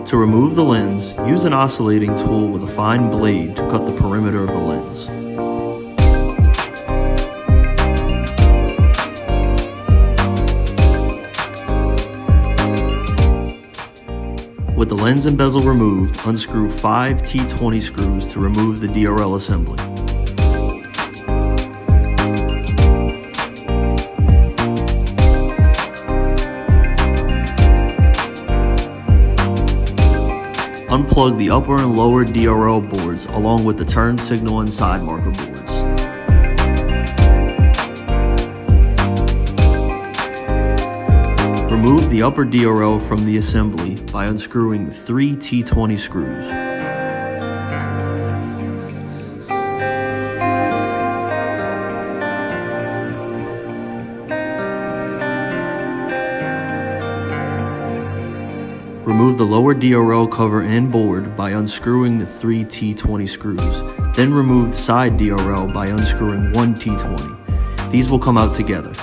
To remove the lens, use an oscillating tool with a fine blade to cut the perimeter of the lens. With the lens and bezel removed, unscrew 5 T20 screws to remove the DRL assembly. Unplug the upper and lower DRL boards along with the turn signal and side marker boards. Remove the upper DRL from the assembly by unscrewing 3 T20 screws. Remove the lower DRL cover and board by unscrewing the 3 T20 screws. Then remove the side DRL by unscrewing 1 T20. These will come out together.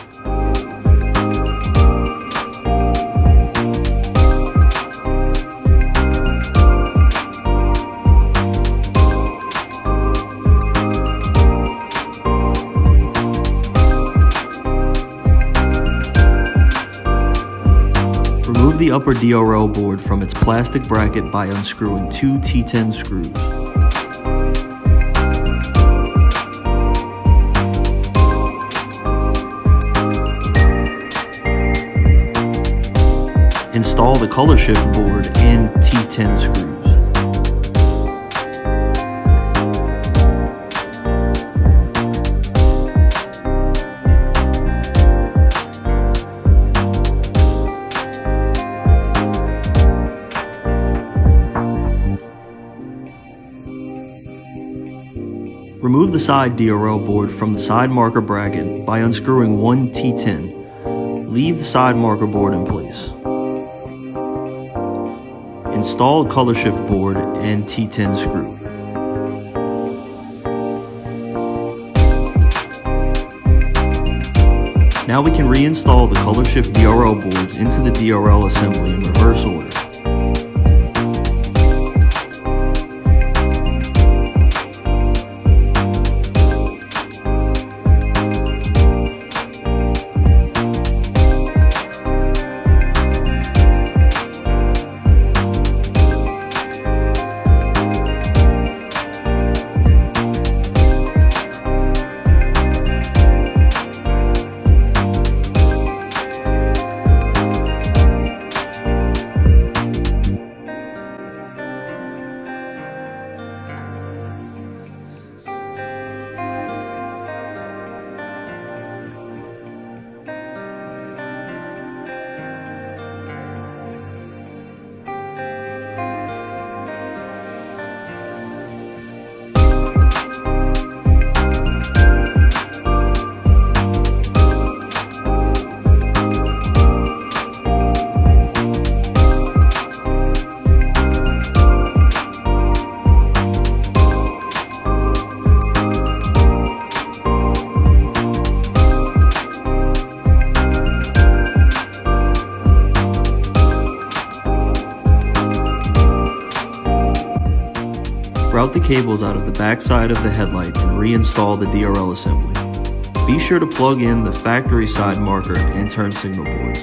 Remove the upper DRL board from its plastic bracket by unscrewing 2 T10 screws. Install the Colorshift board and T10 screws. Remove the side DRL board from the side marker bracket by unscrewing 1 T10. Leave the side marker board in place. Install the Colorshift board and T10 screw. Now we can reinstall the Colorshift DRL boards into the DRL assembly in reverse order. Route the cables out of the back side of the headlight and reinstall the DRL assembly. Be sure to plug in the factory side marker and turn signal boards.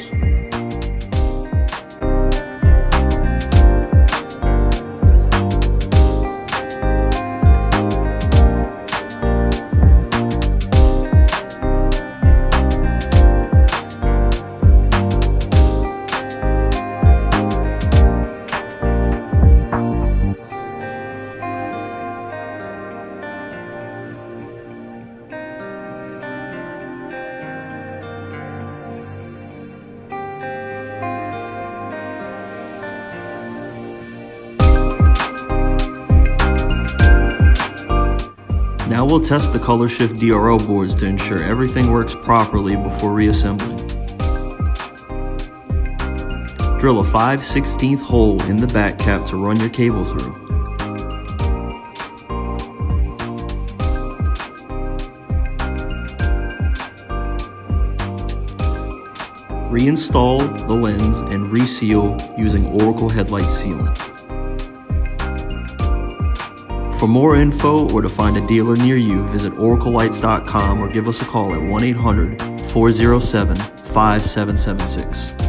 Now we'll test the Colorshift DRL boards to ensure everything works properly before reassembling. Drill a 5/16 hole in the back cap to run your cable through. Reinstall the lens and reseal using Oracle Headlight sealant. For more info or to find a dealer near you, visit oraclelights.com or give us a call at 1-800-407-5776.